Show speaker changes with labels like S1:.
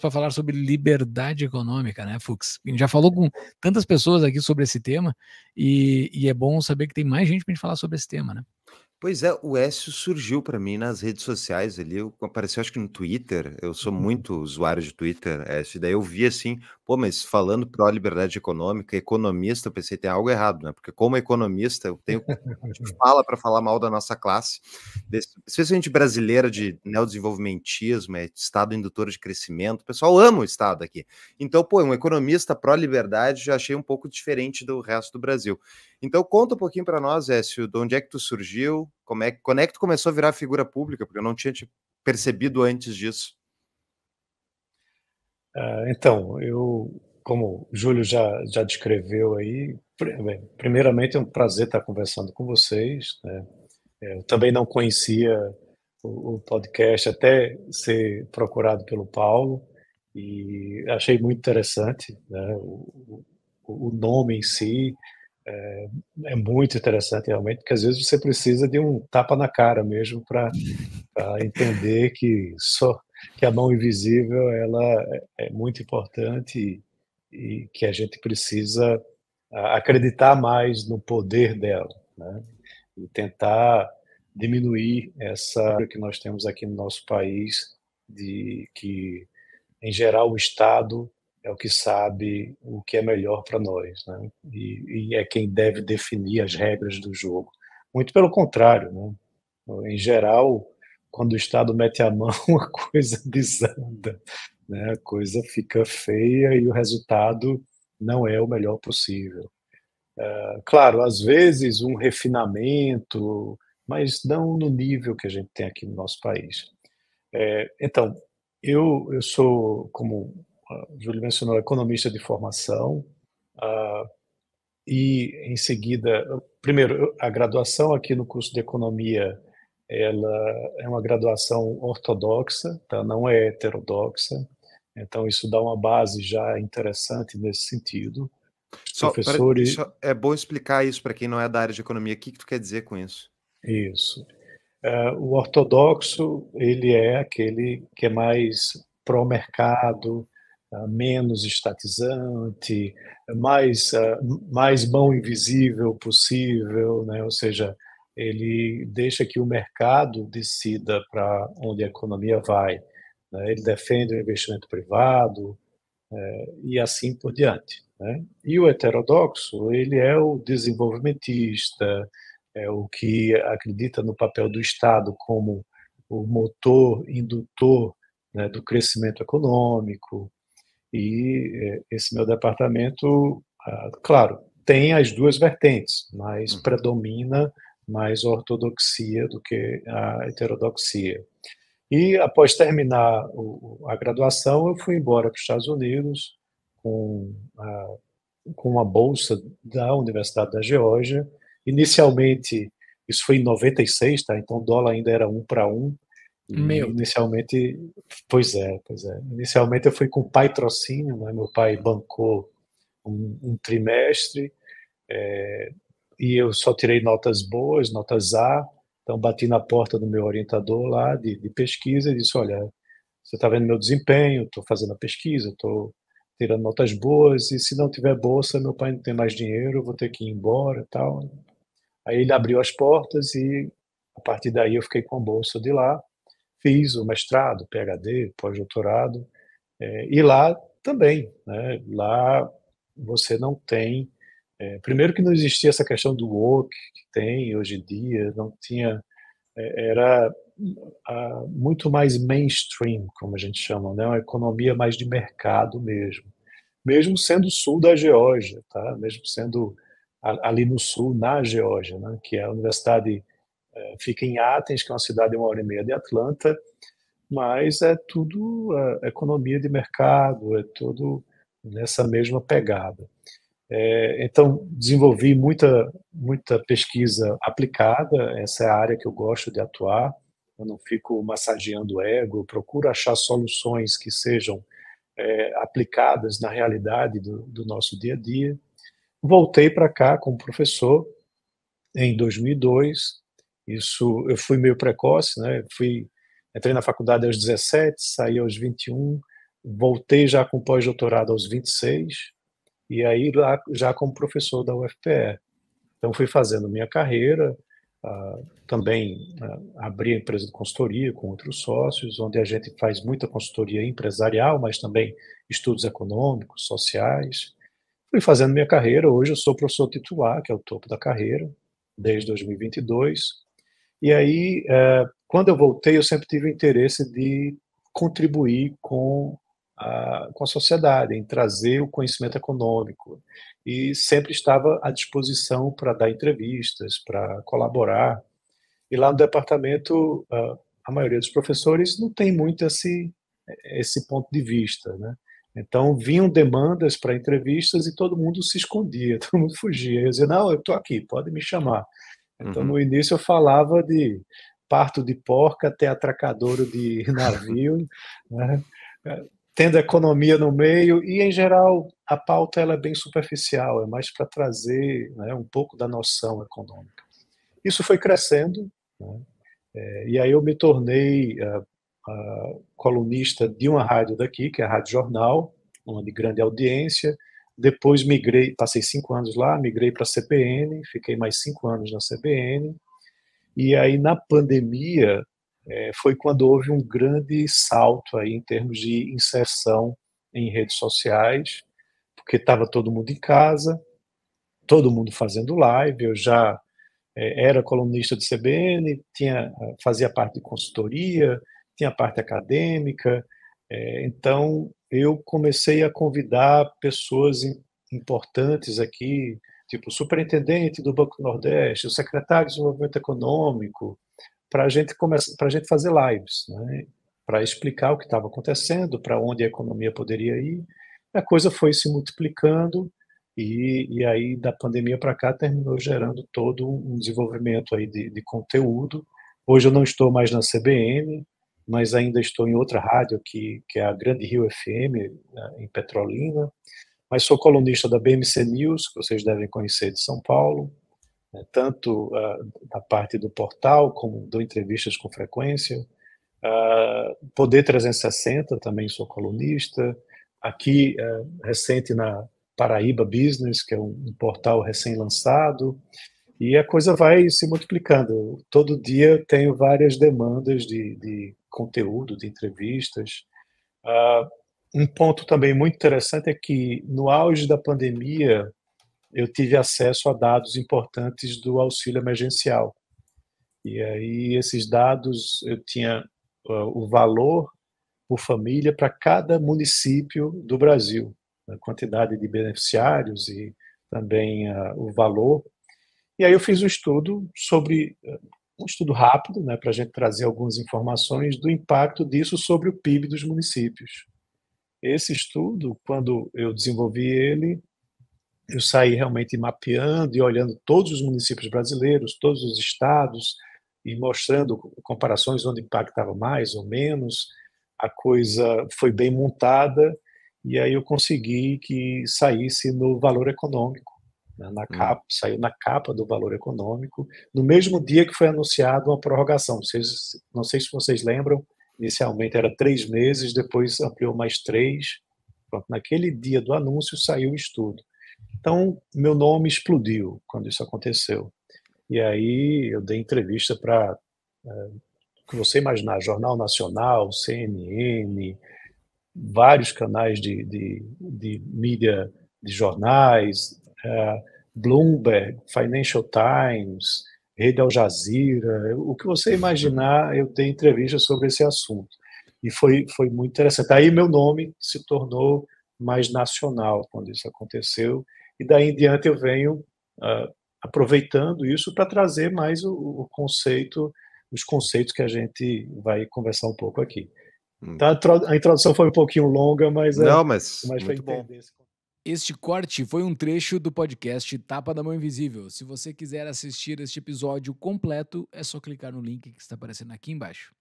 S1: para falar sobre liberdade econômica, né, Fux? A gente já falou com tantas pessoas aqui sobre esse tema e é bom saber que tem mais gente para a gente falar sobre esse tema, né?
S2: Pois é, o Écio surgiu para mim nas redes sociais ali, apareceu acho que no Twitter, eu sou muito usuário de Twitter, Écio, e daí eu vi assim, pô, mas falando pró-liberdade econômica, economista, eu pensei, tem algo errado, né? Porque como economista, eu tenho fala para falar mal da nossa classe, especialmente brasileira de neodesenvolvimentismo, Estado indutor de crescimento, o pessoal ama o Estado aqui. Então, pô, um economista pró-liberdade já achei um pouco diferente do resto do Brasil. Então conta um pouquinho para nós, Écio, de onde é que tu surgiu, quando é que tu começou a virar figura pública, porque eu não tinha te percebido antes disso.
S3: Então, como o Júlio já descreveu aí, primeiramente é um prazer estar conversando com vocês, né? Eu também não conhecia o podcast até ser procurado pelo Paulo e achei muito interessante, né? O nome em si é muito interessante realmente, porque às vezes você precisa de um tapa na cara mesmo para entender que a mão invisível ela é muito importante e que a gente precisa acreditar mais no poder dela, né? E tentar diminuir essa que nós temos aqui no nosso país de que, em geral, o Estado é o que sabe o que é melhor para nós, né? E é quem deve definir as regras do jogo. Muito pelo contrário, né? Em geral, quando o Estado mete a mão, a coisa desanda, né? A coisa fica feia e o resultado não é o melhor possível. Claro, às vezes um refinamento, mas não no nível que a gente tem aqui no nosso país. Então, eu sou, como o Júlio mencionou, economista de formação, e em seguida, primeiro, a graduação aqui no curso de economia, ela é uma graduação ortodoxa, tá? Não é heterodoxa, então isso dá uma base já interessante nesse sentido. Os professores...
S2: É bom explicar isso para quem não é da área de economia, o que tu quer dizer com isso?
S3: Isso. O ortodoxo, ele é aquele que é mais pró-mercado, menos estatizante, mais mão invisível possível, né? Ou seja, ele deixa que o mercado decida para onde a economia vai, né? Ele defende o investimento privado, e assim por diante, né? E o heterodoxo, ele é o desenvolvimentista, é o que acredita no papel do Estado como o motor indutor, né, do crescimento econômico. E esse meu departamento, claro, tem as duas vertentes, mas predomina mais a ortodoxia do que a heterodoxia. E após terminar a graduação, eu fui embora para os Estados Unidos com, com uma bolsa da Universidade da Geórgia. Inicialmente, isso foi em 96, tá? Então o dólar ainda era 1 para 1. E
S1: Meu Deus.
S3: inicialmente, pois é. Inicialmente eu fui com patrocínio, né? Meu pai bancou um trimestre, e eu só tirei notas boas, notas A. Então bati na porta do meu orientador lá de pesquisa e disse: olha, você está vendo meu desempenho, estou fazendo a pesquisa, estou tirando notas boas, e se não tiver bolsa, meu pai não tem mais dinheiro, eu vou ter que ir embora e tal. Aí ele abriu as portas e, a partir daí, eu fiquei com a bolsa de lá, fiz o mestrado, PhD, pós-doutorado, e lá também, né? Lá você não tem... primeiro que não existia essa questão do woke que tem hoje em dia, não tinha... era muito mais mainstream, como a gente chama, né? Uma economia mais de mercado mesmo sendo sul da Geórgia, tá? Mesmo sendo ali no sul, na Geórgia, né? Que a universidade fica em Athens, que é uma cidade 1 hora e meia de Atlanta, mas é tudo economia de mercado, é tudo nessa mesma pegada. Então, desenvolvi muita pesquisa aplicada, essa é a área que eu gosto de atuar, eu não fico massageando o ego, eu procuro achar soluções que sejam aplicadas na realidade do nosso dia a dia. Voltei para cá como professor em 2002, isso eu fui meio precoce, né? Entrei na faculdade aos 17, saí aos 21, voltei já com pós-doutorado aos 26, e aí lá já como professor da UFPE. Então fui fazendo minha carreira, também abri a empresa de consultoria com outros sócios, onde a gente faz muita consultoria empresarial, mas também estudos econômicos, sociais. Fui fazendo minha carreira, hoje eu sou professor titular, que é o topo da carreira, desde 2022. E aí, quando eu voltei, eu sempre tive o interesse de contribuir com a sociedade, em trazer o conhecimento econômico. E sempre estava à disposição para dar entrevistas, para colaborar. E lá no departamento, a maioria dos professores não tem muito esse ponto de vista, né? Então, vinham demandas para entrevistas e todo mundo se escondia, todo mundo fugia. Eu dizia, não, eu estou aqui, pode me chamar. Então, no início eu falava de parto de porca até atracadouro de navio, né? Tendo economia no meio e, em geral, a pauta ela é bem superficial, é mais para trazer, né, um pouco da noção econômica. Isso foi crescendo, né? E aí eu me tornei colunista de uma rádio daqui, que é a Rádio Jornal, uma de grande audiência. Depois migrei, passei 5 anos lá, migrei para a CBN, fiquei mais 5 anos na CBN. E aí, na pandemia, foi quando houve um grande salto aí em termos de inserção em redes sociais, porque estava todo mundo em casa, todo mundo fazendo live. Eu já era colunista de CBN, fazia parte de consultoria, tinha parte acadêmica. Então, eu comecei a convidar pessoas importantes aqui, tipo o superintendente do Banco do Nordeste, o secretário de Desenvolvimento Econômico, para a gente fazer lives, né? Para explicar o que estava acontecendo, para onde a economia poderia ir. A coisa foi se multiplicando e aí da pandemia para cá terminou gerando todo um desenvolvimento aí de conteúdo. Hoje eu não estou mais na CBN, mas ainda estou em outra rádio que é a Grande Rio FM, em Petrolina, mas sou colunista da BMC News, que vocês devem conhecer, de São Paulo, né, tanto da parte do portal, como dou entrevistas com frequência. Poder 360, também sou colunista. Aqui, recente na Paraíba Business, que é um portal recém-lançado. E a coisa vai se multiplicando. Todo dia tenho várias demandas de conteúdo, de entrevistas. Um ponto também muito interessante é que, no auge da pandemia, eu tive acesso a dados importantes do auxílio emergencial. E aí, esses dados, eu tinha o valor por família para cada município do Brasil, a quantidade de beneficiários e também o valor. E aí eu fiz um estudo rápido, né, para a gente trazer algumas informações do impacto disso sobre o PIB dos municípios. Esse estudo, quando eu desenvolvi ele, eu saí realmente mapeando e olhando todos os municípios brasileiros, todos os estados, e mostrando comparações onde impactava mais ou menos. A coisa foi bem montada e aí eu consegui que saísse no Valor Econômico, né, na capa, saiu na capa do Valor Econômico, no mesmo dia que foi anunciada uma prorrogação. Não sei se vocês lembram, inicialmente era 3 meses, depois ampliou mais 3. Pronto, naquele dia do anúncio saiu o estudo. Então, meu nome explodiu quando isso aconteceu. E aí eu dei entrevista para, o que você imaginar, Jornal Nacional, CNN, vários canais de mídia, de jornais, Bloomberg, Financial Times, Rede Al Jazeera, o que você imaginar, eu dei entrevista sobre esse assunto. E foi muito interessante. Aí meu nome se tornou mais nacional quando isso aconteceu, e daí em diante eu venho aproveitando isso para trazer mais o conceito, os conceitos que a gente vai conversar um pouco aqui. Então, a introdução foi um pouquinho longa, mas
S2: Não, mas
S3: mais para
S2: muito bom.
S3: entender.
S1: Este corte foi um trecho do podcast Tapa da Mão Invisível. Se você quiser assistir este episódio completo, é só clicar no link que está aparecendo aqui embaixo.